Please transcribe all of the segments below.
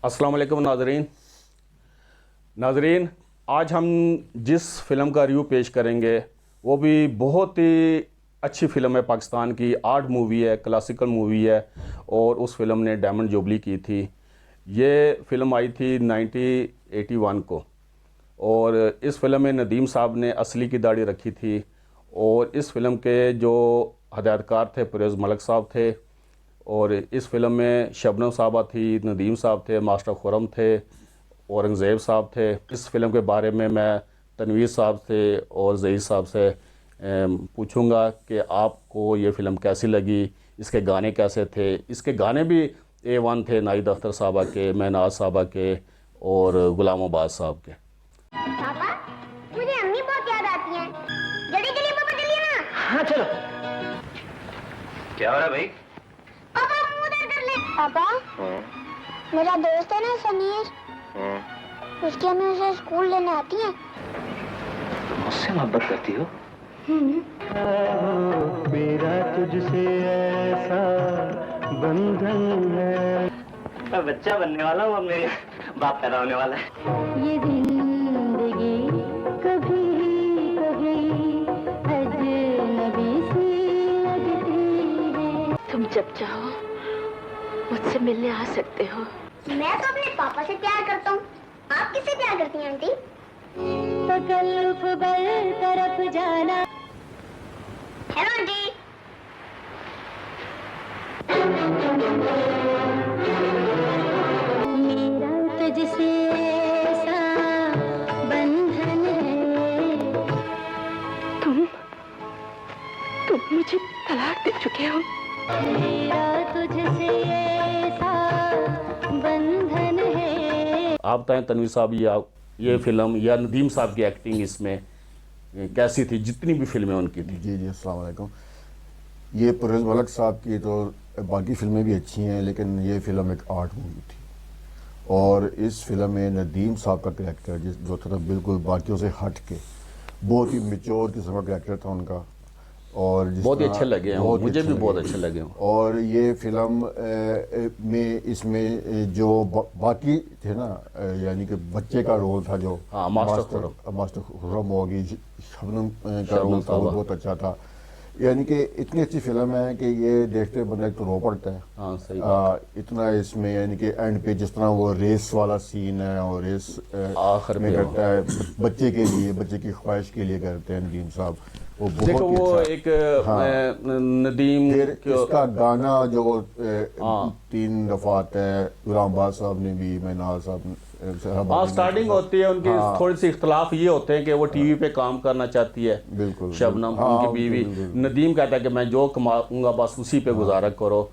अस्सलाम वालेकुम नाजरीन, आज हम जिस फ़िल्म का रिव्यू पेश करेंगे वो भी बहुत ही अच्छी फ़िल्म है। पाकिस्तान की आर्ट मूवी है, क्लासिकल मूवी है और उस फिल्म ने डायमंड जुबली की थी। ये फ़िल्म आई थी 1981 को और इस फिल्म में नदीम साहब ने असली की दाढ़ी रखी थी और इस फिल्म के जो हदायतकार थे परवेज़ मलिक साहब थे और इस फिल्म में शबनम साहबा थी, नदीम साहब थे, मास्टर खुरम थे, औरंगज़ेब साहब थे। इस फिल्म के बारे में मैं तनवीर साहब से और ज़ईद साहब से पूछूंगा कि आपको ये फ़िल्म कैसी लगी, इसके गाने कैसे थे। इसके गाने भी A1 थे, नाहिद अख्तर साहबा के, महनाज साहबा के और गुलाम अब्बास साहब के। पापा, मुझे अम्मी बहुत याद आती हैं। जल्दी चलिए पापा, चलिए ना। हाँ चलो। क्या हो रहा है भाई? पापा मुंह उधर कर ले। पापा, मेरा दोस्त है ना सनीर, उसकी अम्मी उसे स्कूल लेने आती है। तुम मुझसे मोहब्बत करती हो? मेरा तुझसे ऐसा बंधन है। मैं बच्चा बनने वाला हूँ, अब मेरे बाप पैदा होने वाला है। ये जिंदगी कभी कभी अजनबी सी लगती है। तुम जब चाहो मुझसे मिलने आ सकते हो। मैं तो अपने पापा से प्यार करता हूँ। आप किससे प्यार करती हैं आंटी? तकल्लुफ बल तरफ जाना। Hello aunty. मेरा तुझसे ऐसा बंधन है। तुम मुझे तलाक दे चुके हो। मेरा तुझसे ऐसा बंधन है। आप बताएं तनवीर साहब, ये फ़िल्म या नदीम साहब की एक्टिंग इसमें कैसी थी, जितनी भी फिल्में उनकी थी? जी अस्सलाम वालेकुम। ये परवेज़ मलिक साहब की तो बाकी फिल्में भी अच्छी हैं, लेकिन ये फ़िल्म एक आर्ट मूवी थी और इस फिल्म में नदीम साहब का करैक्टर जो था बिल्कुल बाकियों से हट के बहुत ही मेच्योर किस्म का करैक्टर था उनका और बहुत ही अच्छे लगे हैं, मुझे भी बहुत अच्छे लगे हैं। और ये फिल्म में इसमें जो बाकी थे ना, यानी कि बच्चे का रोल था जो मास्टर खुरम होगी, शबनम का रोल था वो बहुत अच्छा था। यानी कि इतनी अच्छी फिल्म है कि ये देखते बंदा एक तो रो पड़ता है। हाँ, सही इतना इसमें यानी कि एंड पे जिस तरह वो रेस वाला सीन है और रेस आखिर में करता है, बच्चे के लिए, बच्चे की ख्वाहिश के लिए करते हैं नदीम साहब। वो बहुत देखो ही वो अच्छा। एक नदीम फिर इसका गाना जो 3 दफा आता है, गुलाम अब्बास साहब ने भी, महनाज साहब। स्टार्टिंग होती है उनकी, थोड़ी सी इख्तलाफ ये होते हैं कि वो टीवी पे काम करना चाहती है, बिल्कुल शबनम उनकी बीवी। नदीम कहता है कि मैं जो कमाऊंगा बस उसी पे गुजारा करो।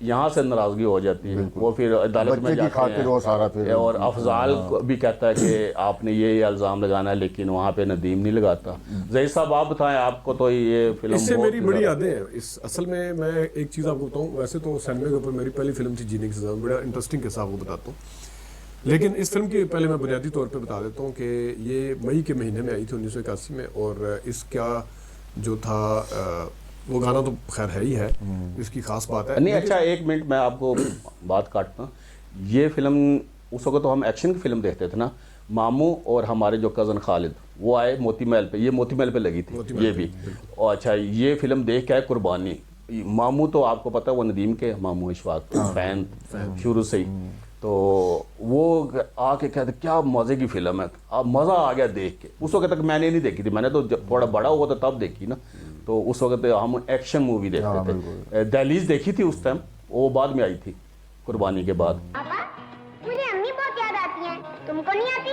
यहाँ से नाराजगी हो जाती है, वो फिर अदालत में जाते हैं वो सारा फिर और अफजाल भी कहता है कि आपने ये इल्ज़ाम लगाना है, लेकिन वहाँ पे नदीम नहीं लगाता। ज़ईद साहब आप बताएं, आपको तो ये फिल्म इससे मेरी बड़ी यादें हैं। इस असल में मैं एक चीज़ आपको बताऊँ, वैसे तो सिनेमा के ऊपर मेरी पहली फिल्म थी जीने की सज़ा, बड़ा इंटरेस्टिंग किस्सा आपको बताता हूँ। लेकिन इस फिल्म की पहले मैं बुनियादी तौर पे बता देता हूँ कि ये मई के महीने में आई थी 1981 में और इसका जो था वो गाना तो खैर है ही है, इसकी खास बात है। नहीं, अच्छा एक मिनट मैं आपको बात काटता हूँ। ये फिल्म उस वक्त तो हम एक्शन की फिल्म देखते थे ना, मामू और हमारे जो कज़न खालिद वो आए मोती महल पे, ये मोती महल पे लगी थी ये भी। और अच्छा ये फिल्म देख के आए कुर्बानी। मामू तो आपको पता है वो नदीम के मामू इशफाक फैन शुरू से ही, तो वो आके कहते क्या मज़े की फ़िल्म है, अब मज़ा आ गया देख के। उस वक्त तक मैंने नहीं देखी थी, मैंने तो थोड़ा बड़ा हुआ था तब देखी ना, तो उस वक्त हम एक्शन मूवी देखते थे। दहलीज देखी थी उस टाइम, वो बाद में आई थी कुर्बानी के बाद। पापा, मुझे अम्मी बहुत याद आती हैं। तुमको नहीं आती?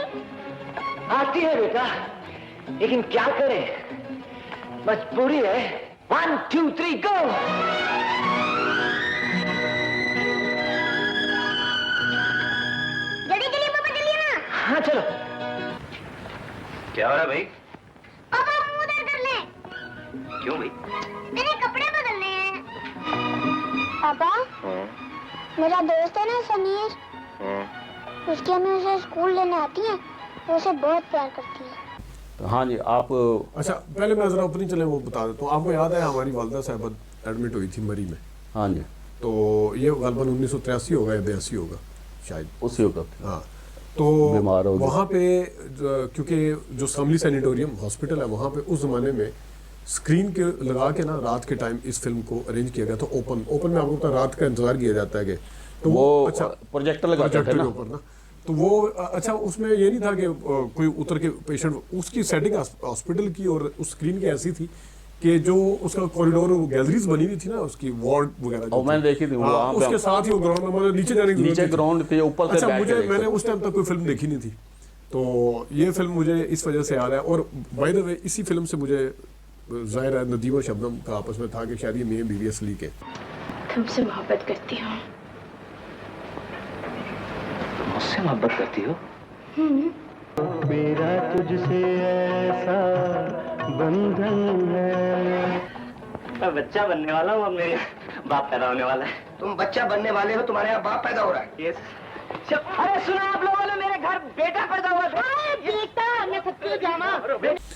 आती है बेटा, लेकिन क्या करें, मजबूरी है। 1 2 3 गो। जल्दी चलिए पापा, चलिए ना। हाँ चलो। क्या हो रहा है भाई? पापा मुंह उधर कर ले। क्यों भाई? मेरे कपड़े बदलने हैं। पापा, मेरा दोस्त है ना सनीर, उसकी अम्मी उसे स्कूल लेने आती है, वो उसे बहुत प्यार करती है। तो हाँ जी आप। अच्छा पहले मैं जरा ऊपर नहीं चले वो बता देता हूँ। आपको याद है हमारी वालदा साहब एडमिट हुई थी मरी में? हाँ जी। तो ये गलबन 1983 होगा या 82 होगा। शायद उसी वक्त हाँ। तो बीमार हो गए। वहाँ पे क्योंकि जो समली सैनिटोरियम हॉस्पिटल है वहाँ पे उस जमाने में स्क्रीन के लगा के ना रात के टाइम इस फिल्म को अरेंज किया गया था। ओपन में आपको पता रात का इंतजार किया जाता है कि तो वो अच्छा प्रोजेक्टर लगाते थे प्रोजेक्टर ना। के ऊपर ना, तो वो अच्छा उसमें ये नहीं था कि कोई उतर के पेशेंट, उसकी सेटिंग हॉस्पिटल की और उस स्क्रीन की ऐसी थी कि जो उसका कॉरिडोर गैलरीज बनी हुई थी ना उसकी वार्ड वगैरह जो और मैंने देखी थी वो हाँ, वहाँ पे उसके साथ ही वो ग्राउंड में मतलब नीचे जाने की नीचे जरूरत नहीं थी। ग्राउंड थी, ऊपर से अच्छा बैठ के मुझे देख मैंने सकते। उस टाइम तक कोई फिल्म देखी नहीं थी, तो ये फिल्म मुझे इस वजह से याद है। और बाय द वे इसी फिल्म से मुझे जाहिर है नदीम और शबनम का आपस में था कि शायद ये मियां बीवी असली के। तुमसे मोहब्बत करती हूँ। मुझसे मोहब्बत करती हो? मेरा तुझसे ऐसा बंधन है। मैं बच्चा बनने वाला हूँ, अब मेरे बाप पैदा होने वाला है। तुम बच्चा बनने वाले हो, तुम्हारे यहाँ बाप पैदा हो रहा है। ये अरे सुना आप लोगों ने, मेरे घर बेटा पैदा हुआ था। बेटा मैं सच्ची जाना।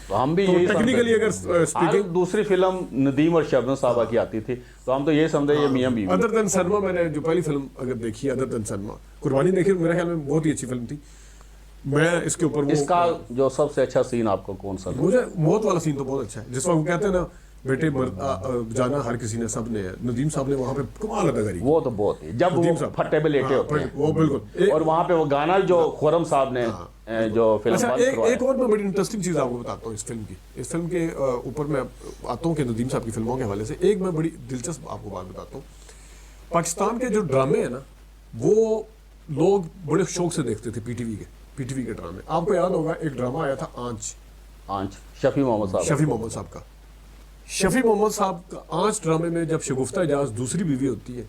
तो हम भी तो यही टेक्निकली समझते अगर थे। हर स्पीकिंग दूसरी फिल्म नदीम और शबनम साहबा की आती थी तो हम तो ये समझे ये मियां बीवी। अदर देन सनमा, मैंने जो पहली फिल्म अगर देखी अदर देन सनमा, कुर्बानी देखी, मेरे ख्याल में बहुत ही अच्छी फिल्म थी। मैं इसके ऊपर इसका जो सबसे अच्छा सीन आपको कौन सा लगा? मुझे मौत वाला सीन तो बहुत अच्छा है, जिसमें वो कहते हैं ना बेटे जाना हर किसी ने, सब ने है। नदीम साहब ने वहाँ पे कमाल अदा करी। वो तो बहुत ही जब नदीम वो साहब। फट्टे पे लेटे हाँ, होते हैं वो बिल्कुल। और वहाँ पे वो गाना जो खुरम साहब ने जो फिल्म अच्छा बंद एक करवाया। और मैं बड़ी इंटरेस्टिंग चीज आपको बताता हूँ इस फिल्म की। इस फिल्म के ऊपर मैं आता हूँ कि नदीम साहब की फिल्मों के हवाले से एक मैं बड़ी दिलचस्प आपको बात बताता हूँ। पाकिस्तान के जो ड्रामे है ना वो लोग बड़े शौक से देखते थे। पीटीवी के ड्रामे, आपको याद होगा एक ड्रामा आया था आंच, शफी मोहम्मद साहब। शफी मोहम्मद साहब का। शफी मोहम्मद साहब का आंच ड्रामे में जब शगुफ्ता एजाज दूसरी बीवी होती है,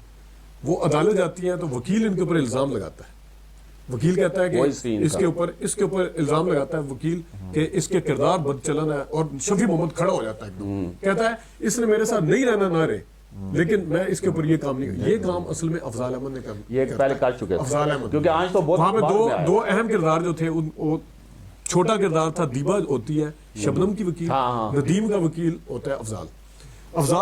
वो अदालत जाती है तो वकील इनके ऊपर इल्जाम लगाता है। वकील कहता है वही कि सीन इसके ऊपर इल्जाम लगाता है वकील कि इसके किरदार बदचलन है, और शफी मोहम्मद खड़ा हो जाता है एकदम, कहता है इसने मेरे साथ नहीं रहना ना रहे, लेकिन मैं इसके ऊपर ये काम नहीं, ये काम असल में अफजाल अहमद ने काम ये पहले कर चुके थे। अफजाल अहमद, क्योंकि आज तो बहुत वहाँ पे बाद में आया। दो अहम किरदार जो थे वो छोटा किरदार था दीबा होती है शबनम की वकील, हाँ। नदीम का वकील होता है अफजाल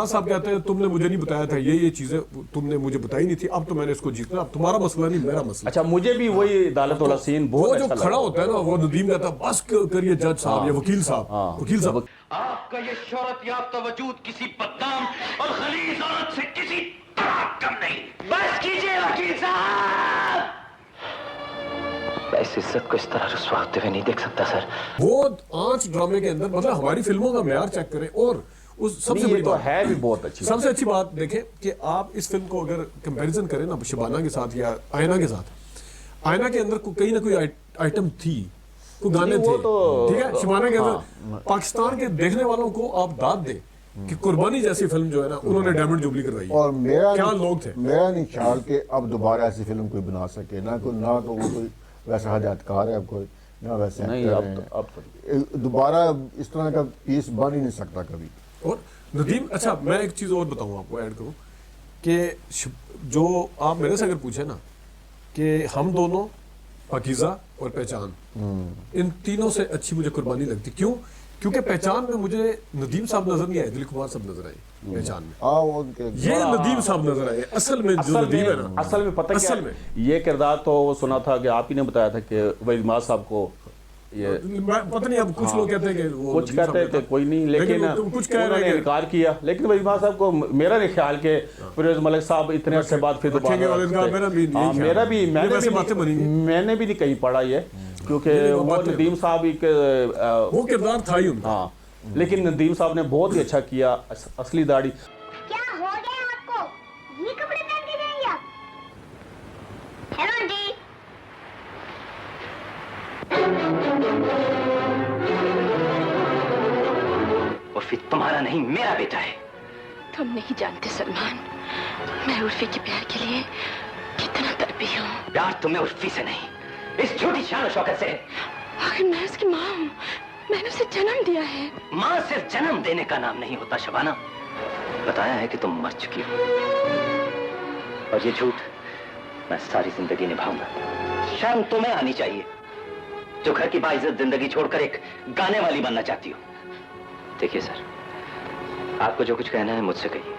साहब कहते हैं तुमने मुझे नहीं बताया था, ये चीजें तुमने मुझे बताई नहीं थी, अब तो मैंने इसको जीतना, अब तुम्हारा मसला नहीं मेरा मसला। अच्छा मुझे भी वही अदालत वाला सीन वो बहुत जो अच्छा खड़ा लगा। होता है ना, वो नदीम कहता है बस करिए जज साहब या वकील साहब। आपका ये शोहरत याफ्ता वजूद किसी बदनाम और खलीस औरत से किसी तरह कम नहीं। बस कीजिए वकील साहब, मैं इस इज्जत को इस तरह रुस्वा होते हुए नहीं देख सकता सर। वो आंच ड्रामे के अंदर मतलब हमारी फिल्मों का मेयार चेक करें। और उस सबसे नहीं, बड़ी ये तो बात है भी बहुत अच्छी। सबसे अच्छी बात देखें कि आप इस फिल्म को अगर कंपैरिजन करें ना शबाना के साथ या आयना के साथ, आयना के अंदर कहीं ना कोई आइटम थी, कोई गाने वो थे, तो- ठीक है। शबाना के अंदर पाकिस्तान के देखने वालों को आप दाद दें कि कुर्बानी जैसी फिल्म जो है ना उन्होंने डायमंड जुबली करवाई है। और मेरा क्या लोग थे। मेरा नहीं ख्याल कि अब दोबारा ऐसी फिल्म कोई बना सके, ना तो वो कोई वैसा हदायतकार है, अब कोई ना वैसे नहीं actor अब हैं। तो दोबारा इस तरह का पीस बन ही नहीं सकता कभी। और नदीम, अच्छा मैं एक चीज और बताऊं आपको, ऐड करूं कि जो आप मेरे से अगर पूछे ना कि हम दोनों, पाकीज़ा और पहचान, इन तीनों से अच्छी मुझे कुर्बानी लगती। क्यों? क्योंकि पहचान में मुझे नदीम साहब नजर नहीं आए, दिलीप कुमार साहब नजर आए पहचान में। वो उनके ये नदीम साहब नजर आए असल में, जो नदीम है ना असल में पता क्या असल है? में ये किरदार तो सुना था कि आप ही ने बताया था कि वहीद माज साहब को ये पता नहीं, अब कुछ लोग कहते हैं कि वो कुछ नदीम साहब कहते थे का- कोई नहीं, लेकिन तुम कुछ कह रहे उन्होंने हैं इनकार किया। लेकिन वहीद माज साहब को मेरा नहीं ख्याल के फिरोज मलिक साहब इतने अरसे बाद फिर रखेंगे, दोबारा और इनका रखते। मेरा भी यही हाँ, ख्याल मेरा है। भी ये मैंने वैसे भी बातें बनी हैं। मैंने भी नहीं कहीं पढ़ा ये, क्योंकि वो वो बातें- नदीम साहब एक वो किरदार था ही उनका। हाँ, लेकिन नदीम साहब ने बहुत ही अच्छा किया। असली दाढ़ी क्या हो गया आपको? ये कपड़े पहन के जाएंगे आप? हेलो जी। उर्फी तुम्हारा नहीं मेरा बेटा है। तुम नहीं जानते सलमान, मैं उर्फी के प्यार के लिए कितना तड़पी हूँ। प्यार तुम्हें उर्फी से नहीं, इस झूठी शान और शौकत से। आखिर मैं उसकी माँ हूँ, मैंने उसे जन्म दिया है। माँ सिर्फ जन्म देने का नाम नहीं होता शबाना। बताया है कि तुम मर चुकी हो, और ये झूठ मैं सारी जिंदगी निभाऊंगा। शर्म तुम्हें आनी चाहिए, जो घर की बाइज्जत जिंदगी छोड़कर एक गाने वाली बनना चाहती हो। देखिए सर, आपको जो कुछ कहना है मुझसे कहिए,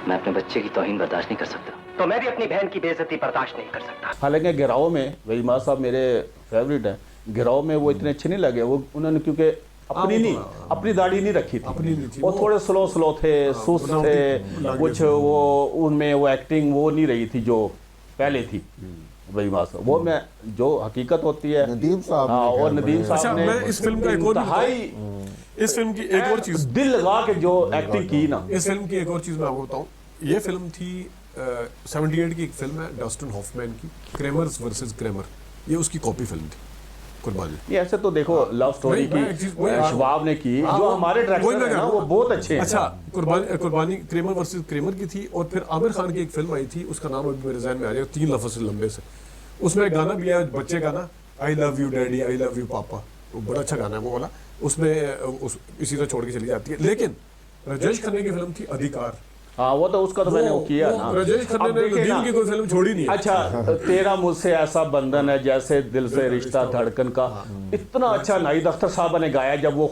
मैं अपने बच्चे की तौहीन बर्दाश्त नहीं कर सकता। तो मैं भी अपनी बहन की बेइज्जती बर्दाश्त नहीं कर सकता। हालांकि गिराओ में वहीमा साहब मेरे फेवरेट हैं, गिराओ में वो इतने अच्छे नहीं लगे, वो उन्होंने क्योंकि अपनी दाढ़ी नहीं रखी थी, वो थोड़े स्लो थे, सुस्त थे, कुछ वो उनमें वो एक्टिंग वो नहीं रही थी जो पहले थी वहीमा साहब। वो मैं जो हकीकत होती है नदीम साहब हाँ, और नदीम साहब ने मैं इस फिल्म का एक और इस फिल्म की एक और चीज, दिल लगा के जो एक्टिंग की ना, इस फिल्म की एक और चीज मैं आपको बताऊं, ये फिल्म थी 78 की एक फिल्म है डस्टिन हॉफमैन की, क्रेमर्स वर्सेस क्रेमर, ये उसकी कॉपी फिल्म थी कुर्बानी। ये ऐसे तो देखो लव स्टोरी की शबाब ने की, जो हमारे डायरेक्टर हैं ना वो बहुत अच्छे हैं। अच्छा, कुर्बानी क्रेमर वर्सेस क्रेमर की थी, और फिर आमिर खान की एक फिल्म आई थी, उसका नाम अभी मेरे जहन में आ जाएगा, 3 लफ्ज से लंबे से, उसमें एक गाना भी है बच्चे का ना, I love you daddy I love you पापा, वो बड़ा अच्छा गाना है वो वाला, उसमें इसी तरह छोड़ के चली जाती है। लेकिन राजेश खन्ना की फिल्म थी अधिकार, हाँ वो तो उसका तो मैंने वो किया ना। राजेश खन्ना अब ने देखिए नदीम ना, की कोई फिल्म छोड़ी नहीं है। अच्छा तेरा मुझसे ऐसा बंधन है जैसे दिल से रिश्ता धड़कन का, इतना अच्छा नाहिद अख्तर साहब ने गाया जब वो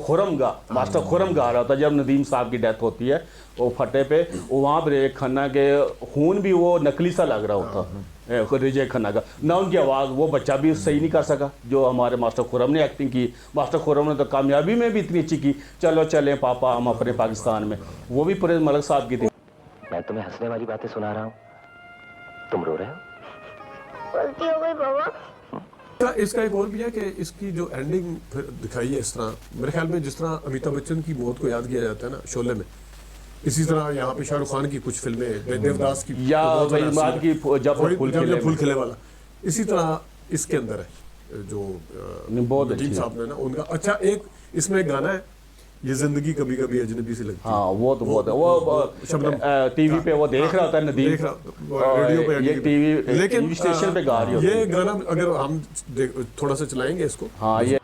मास्टर खुरम गा रहा था, जब नदीम साहब की डेथ होती है वो फटे पे, वहाँ पर खन्ना के खून भी वो नकली सा लग रहा होता रिजय खन्ना का ना, उनकी आवाज़ वो बच्चा भी सही नहीं कर सका जो हमारे मास्टर खुरम ने एक्टिंग की। मास्टर खुरम ने तो कामयाबी में भी इतनी अच्छी की, चलो चलें पापा हम अपने पाकिस्तान में, वो भी परवेज़ मलिक साहब की थी। मैं तुम्हें हंसने वाली बातें सुना रहा हूँ, तुम रो रहे हो। गलती हो गई बाबा। इसका एक और भी है कि इसकी जो एंडिंग फिर दिखाई है इस तरह, मेरे ख्याल में जिस तरह अमिताभ बच्चन की मौत को याद किया जाता है ना शोले में, इसी तरह यहाँ पे शाहरुख खान की कुछ फिल्में, देवदास की या बात की जब फूल खिले वाला, इसी तरह इसके अंदर है जो बहुत नदीम साहब ने ना उनका। अच्छा एक इसमें गाना है, ये जिंदगी कभी कभी अजनबी से लगती है, हाँ वो तो बहुत है, वो टीवी पे वो देख रहा था नदीम, रेडियो पे ये टीवी लेकिन स्टेशन पे गा रही होती ये गाना अगर हम थोड़ा सा चलाएंगे इसको, हाँ ये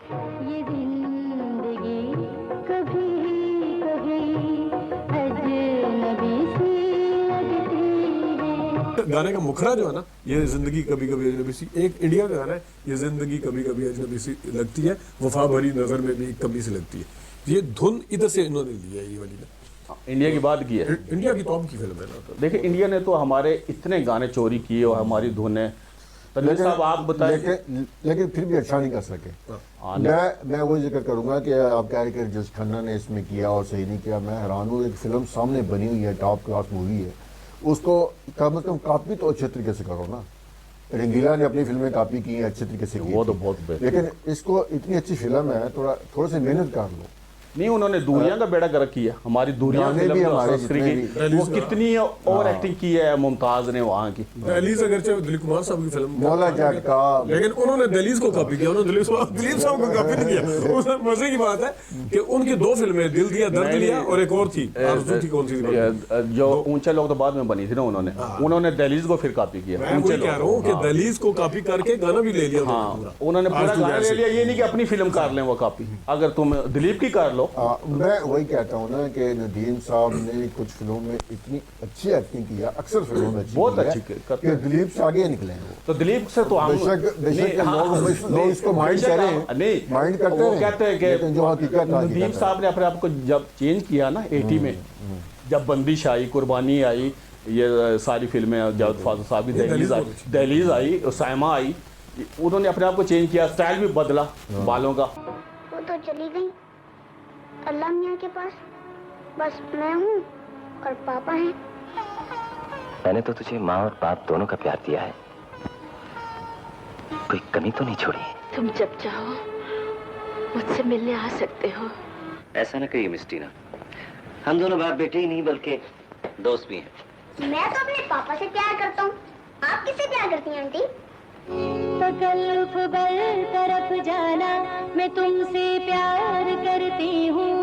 गाने का मुखरा जो है ना, ये जिंदगी कभी कभी अजनबी सी, एक इंडिया का गाना है, ये जिंदगी कभी कभी अजनबी सी लगती है, वफा भरी नजर में भी कमी सी लगती है, ये धुन इधर से इन्होंने ली है, ये वाली ने इंडिया की बात की है, इंडिया की टॉप की फिल्म है ना। देखिए इंडिया ने तो हमारे इतने गाने चोरी किए और हमारी धुनें, तनवीर साहब आप बताएं। लेकिन फिर भी अच्छा नहीं कर सके। मैं वो जिक्र करूंगा कि आप कह रहे कि जिस खन्ना ने इसमें किया और सही नहीं किया, मैं हैरान हूँ, एक फिल्म सामने बनी हुई है, टॉप क्लास मूवी है, उसको कम से कम कॉपी तो अच्छे तरीके से करो ना। रंगीला ने अपनी फिल्में कॉपी की अच्छे तरीके से की, वो तो बहुत बेहतर, लेकिन इसको इतनी अच्छी फिल्म है, थोड़ा सी मेहनत कर लो। नहीं उन्होंने दूरियां का बेड़ा गर्क किया, हमारी दूरियां भी हमारे की वो कितनी ओवर एक्टिंग की है मुमताज ने वहाँ की। दहलीज अगरचे दिलीप कुमार साहब की फिल्म मौला झटका, लेकिन उन्होंने दहलीज को कॉपी किया, उन्होंने दिलीप साहब को कॉपी नहीं किया। उसमें मजे की बात है कि उनकी 2 फिल्में, दिल दिया दर्द लिया और एक और थी आरज़ू थी, कौन सी थी जो ऊंचे लोग तो बाद में बनी थी ना, उन्होंने दहलीज को फिर कॉपी किया। मैं वही कह रहा हूँ कि दहलीज को कॉपी करके गाना भी ले लिया, हाँ उन्होंने पूरा गाना ले लिया, ये नहीं कि अपनी फिल्म कर लें वो कॉपी, अगर तुम दिलीप की कर लो। मैं वही कहता हूँ ना कि नदीम साहब ने कुछ फिल्मों में इतनी अच्छी एक्टिंग किया, अक्सर फिल्मों में बहुत अच्छी कि दिलीप से आगे निकले हैं वो। तो दिलीप से तो हम बेशक लोग इसको माइंड करें, नहीं माइंड करते हैं, कहते हैं कि जो हकीकत नदीम साहब ने अपने आप को जब चेंज किया ना 80 में, जब बंदिश आई, कुर्बानी आई, ये सारी फिल्में, जावेद फाज़ल साहब की दहलीज आई, साइमा आई, उन्होंने अपने आप को चेंज किया, स्टाइल भी बदला बालों का। वो तो चली गई अल्लाह मियाँ के पास, बस मैं हूँ और पापा हैं। मैंने तो तुझे माँ और बाप दोनों का प्यार दिया है, कोई कमी तो नहीं छोड़ी। तुम जब चाहो मुझसे मिलने आ सकते हो। ऐसा ना कहिए मिस टीना, हम दोनों बाप बेटे ही नहीं बल्कि दोस्त भी हैं। मैं तो अपने पापा से प्यार करता हूँ, आप किससे प्यार करती हैं आंटी? तकल्लुफ़ बरतरफ जाना, मैं तुमसे प्यार करती हूँ।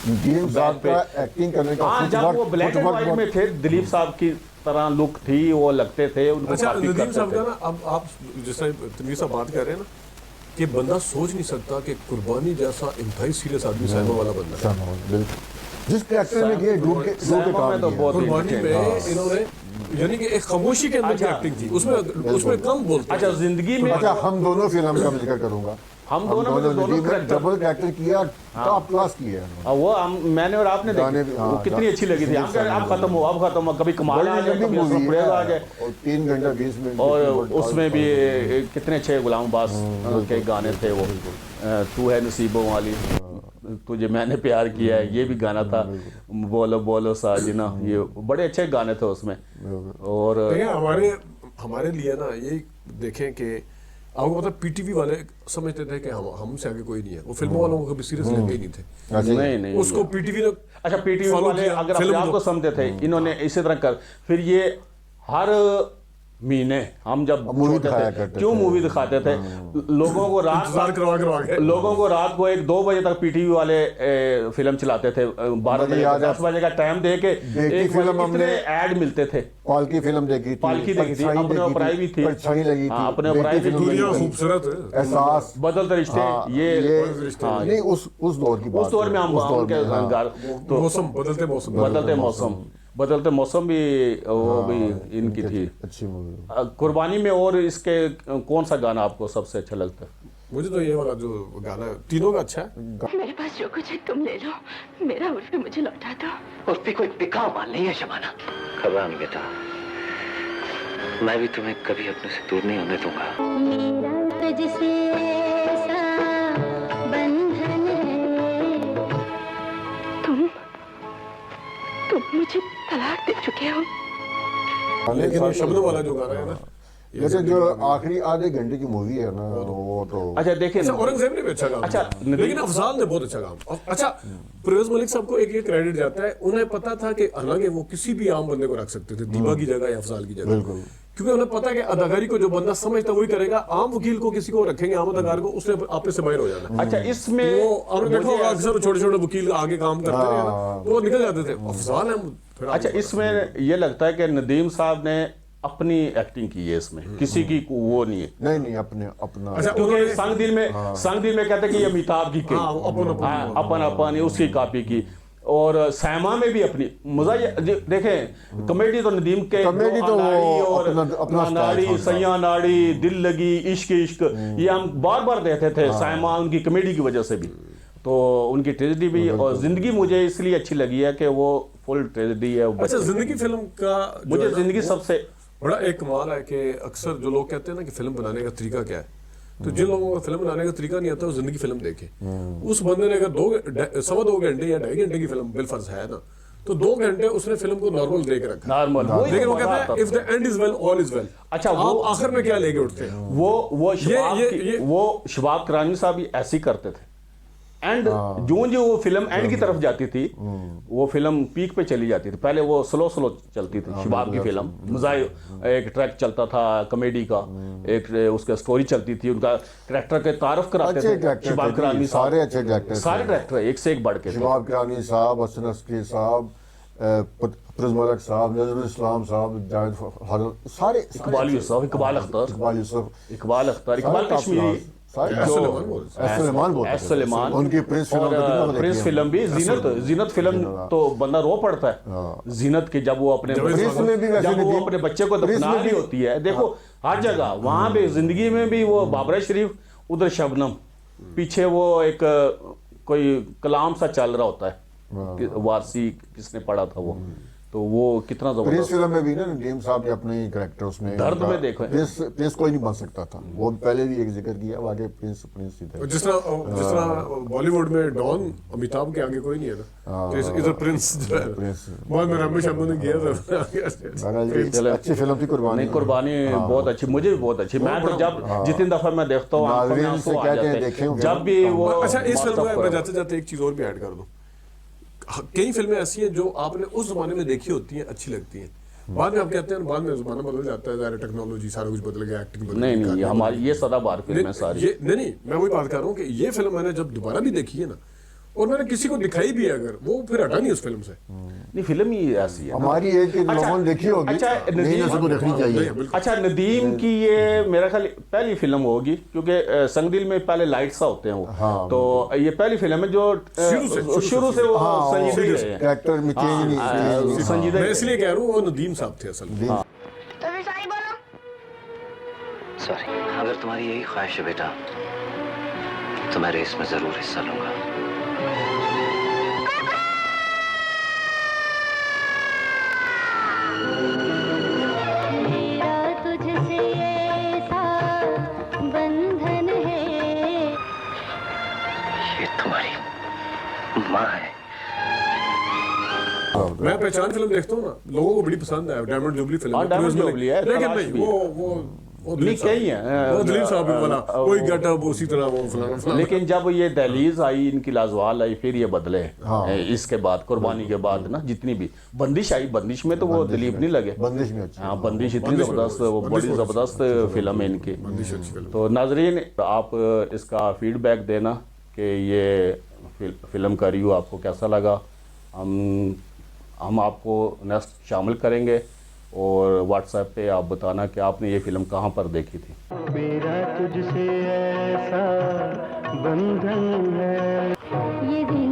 नदीम साहब का एक्टिंग करने का जब वो ब्लैक एंड व्हाइट में थे, दिलीप साहब की तरह लुक थी, वो लगते थे उनको। अच्छा नदीम साहब का ना, अब आप जैसे तनवीर साहब बात कर रहे हैं ना कि बंदा सोच नहीं सकता कि कुर्बानी जैसा इंतहाई सीरियस आदमी साइमा वाला बंदा है, जिस कैरेक्टर में ये डूब के काम तो बहुत कुर्बानी में इन्होंने, यानी कि एक खामोशी के अंदर की एक्टिंग थी, उसमें कम बोलते। अच्छा जिंदगी में, अच्छा हम दोनों फिल्म का जिक्र करूंगा, हम दोनों में तो दोनों नदीम ने character- डबल कैरेक्टर किया, टॉप क्लास किया है। वो मैंने और आपने गाने देखी, भी, वो हाँ, कितनी अच्छी लगी थी। हम कह रहे, अब खत्म हो, अब खत्म हो, कभी कमाल आ जाए, कभी असरफ पड़ेगा आ जाए। और 3 घंटा 20 मिनट और उसमें भी कितने अच्छे गुलाम अब्बास के गाने थे वो, तू है नसीबों वाली, तुझे मैंने प्यार किया है, ये भी गाना था, बोलो बोलो साजना, ये बड़े अच्छे गाने थे उसमें। और देखिए हमारे लिए ना ये देखें कि आपको पता पीटीवी वाले समझते थे कि हमसे आगे कोई नहीं है, वो फिल्मों वालों को कभी सीरियस लेते ही नहीं थे। नहीं उसको पीटीवी ने अच्छा, पीटीवी follow वाले किया, अगर अपने फिल्म आप को- को समझते थे, इन्होंने इसी तरह कर, फिर ये हर महीने हम जब मूवी छोटे दिखाया थे, करते क्यों थे। मूवी दिखाते थे, लोगों को रात इंतजार करवा के लोगों को रात को 1-2 बजे तक पीटीवी वाले फिल्म चलाते थे, 12 मुझे बजे याद है, 10 बजे का टाइम दे के देखी एक फिल्म फिल्म हमने, ऐड मिलते थे। पालकी फिल्म देखी थी, पालकी देखी थी, अपने ऊपराई भी थी, परछाई लगी थी, हाँ, अपने ऊपराई भी बेटी थी, दुनिया फिल्म लगी थी, खूबसूरत है। एहसास, बदलते रिश्ते, हाँ, ये हाँ, नहीं उस दौर की बात उस दौर में हम उस दौर के में, हाँ। अंगार तो बदलते मौसम भी वो भी इनकी थी। अच्छी मूवी। कुर्बानी में और इसके कौन सा गाना आपको सबसे अच्छा लगता है? मुझे तो ये वाला जो गाना है तीनों का अच्छा है। मेरे पास जो कुछ है तुम ले लो, मेरा उर्फी मुझे लौटा दो। उर्फी कोई बिका माल नहीं है शबाना। घबराना बेटा, मैं भी तुम्हें कभी अपने से दूर नहीं होने दूंगा। मेरा तुझसे ऐसा बंधन है। तुम मुझे तलाक दे चुके हो। लेकिन ये शब्दों वाला जो गाना है ना, जैसे जो आखिरी आधे घंटे की मूवी है ना, वो तो अच्छा देखिए, औरंगजेब ने भी अच्छा काम अच्छा, किया, लेकिन अफजाल ने बहुत अच्छा काम। अच्छा, परवेज मलिक साहब को एक क्रेडिट जाता है, उन्हें पता था कि हालांकि वो किसी भी आम बंदे को रख सकते थे, दीपा की जगह या अफजाल की जगह, क्योंकि उन्हें पता है कि अदाकारी को जो बंदा समझता वही करेगा। आम वकील को किसी को रखेंगे, आम अदाकार को, उसने आपे से बाहर हो जाना। अच्छा इसमें वो आपने देखा होगा अक्सर छोटे छोटे वकील आगे काम करते रहे ना, तो वो निकल जाते थे। अफजाल है। अच्छा इसमें ये लगता है कि नदीम साहब ने अपनी एक्टिंग की है इसमें, किसी की वो नहीं है। नहीं अपना अच्छा, क्योंकि संग दिल में कहते हैं कि ये अमिताभ की अपन उसकी कॉपी की, और सैमा में भी अपनी मजा। ये देखें, कॉमेडी तो नदीम के, कॉमेडी तो वो अपना नाड़ी सैया नाड़ी, दिल लगी, इश्क इश्क, ये हम बार बार देखते थे सैमा, उनकी कॉमेडी की वजह से भी। तो उनकी ट्रेजेडी भी, और जिंदगी मुझे इसलिए अच्छी लगी है कि वो फुल ट्रेजेडी है। अच्छा, जिंदगी फिल्म का मुझे जिंदगी सबसे बड़ा एक कमाल है कि अक्सर जो लोग कहते हैं ना कि फिल्म बनाने का तरीका क्या है, तो जिन लोगों को फिल्म बनाने का तरीका नहीं आता वो जिंदगी फिल्म देखे। उस बंदे ने अगर 2.25 घंटे या 2.5 घंटे की फिल्म बिलफर्ज है ना, तो 2 घंटे उसने फिल्म को नॉर्मल देख रखा, नॉर्मल। लेकिन वो कहता है if the end is well all is well. अच्छा, आप आखिर में क्या लेके उठते हैं? वो शबाब करानी साहब भी ऐसे ही करते थे। एंड जो वो फिल्म एंड की तरफ जाती थी, वो फिल्म पीक पे चली जाती थी। पहले वो स्लो चलती थी शबाब की फिल्म, मजाई एक ट्रैक चलता था कॉमेडी का, एक उसका स्टोरी चलती थी, उनका करैक्टर के तारुफ कराते थे शबाब करानी साहब। सारे अच्छे डायरेक्टर, सारे डायरेक्टर एक से एक बढ़ के, शबाब करानी साहब, हसन अस्की साहब, परवेज मलिक साहब, नजरुल इस्लाम साहब, जावेद, सारे इकबाल यूसुफ, इकबाल अख्तर, इकबाल कश्मीरी, सुलेमान, उनकी प्रिंस फिल्म भी, जीनत फिल्म तो बंदा रो पड़ता है। जीनत के जब वो अपने बच्चे को दफना रही होती है, देखो हर जगह वहां पे जिंदगी में भी वो बाबरा शरीफ, उधर शबनम, पीछे वो एक कोई कलाम सा चल रहा होता है, वारसी किसने पढ़ा था वो, तो वो कितना प्रिंस फिल्म में भी ना नदीम साहब ने अपने कैरेक्टर उसमें दर्द में देखो, प्रिंस कोई नहीं बन सकता था, वो पहले भी एक जिक्र किया, आगे प्रिंस ही था। जिस तरह बॉलीवुड में डॉन अमिताभ के आगे कोई नहीं है ना, तो इधर प्रिंस जो है, बहुत मेरा हमेशा ने किया था। अच्छी फिल्म थी कुर्बानी। बहुत अच्छी, मुझे भी बहुत अच्छी। मैं तो जब जितनी दफा मैं देखता हूँ, जब भी वो। अच्छा, इस फिल्म में मैं जाते जाते एक चीज और भी ऐड कर दूं, कई फिल्में ऐसी हैं जो आपने उस जमाने में देखी होती हैं, अच्छी लगती हैं, बाद में आप कहते हैं बाद में जमाना बदल जाता है, ज़ाहिर टेक्नोलॉजी सारा कुछ बदल गया, एक्टिंग बदल गई। नहीं, हमारी ये सदाबहार फिल्म है सारी। नहीं, मैं वही बात कर रहा हूँ कि ये फिल्म मैंने जब दोबारा भी देखी है ना, और मैंने किसी को दिखाई भी है, अगर वो फिर हटा नहीं उस फिल्म से। नहीं, फिल्म ही ऐसी है, हमारी एज के लोगों ने देखी होगी। अच्छा, नदीम देखनी चाहिए। अच्छा, नदीम की ये मेरा ख्याल पहली फिल्म होगी, क्योंकि संगदिल में पहले लाइट सा होते हैं वो, तो ये पहली फिल्म है जो शुरू से वो संजीदा। मैं इसलिए कह रहा हूँ वो नदीम साहब थे असल में। तो फिर सॉरी बोलो। सॉरी, अगर तुम्हारी यही ख्वाहिश है बेटा, तो मैं रेस में जरूर हिस्सा लूंगा। मेरा तुझसे ऐसा बंधन है। ये तुम्हारी माँ है। मैं पहचान फिल्म देखता हूँ ना, लोगों को बड़ी पसंद है, डायमंड जुबली फिल्म हाँ, डायमंड जुबली है, लेकिन तलाश नहीं भी वो नहीं, कई हैं। वो दिलीप साहब भी वाला कोई गेटअप उसी तरह वो फलाना। लेकिन जब ये दहलीज आई, इनकी लाजवाल आई, फिर ये बदले। हाँ। इसके बाद कुर्बानी के बाद ना, जितनी भी बंदिश आई, बंदिश में तो वो दिलीप नहीं लगे। बंदिश में अच्छी हाँ, बंदिश इतनी बंदिश जबरदस्त, वो बंदिश बड़ी बहुत जबरदस्त फिल्म है इनकी। बंदिश अच्छी फिल्म। तो नाजरीन, आप इसका फीडबैक देना कि ये फिल्म का रिव्यू आपको कैसा लगा। हम आपको नेक्स्ट शामिल करेंगे, और व्हाट्सएप पे आप बताना कि आपने ये फिल्म कहाँ पर देखी थी। मेरा तुझसे ऐसा बंधन है। ये दिन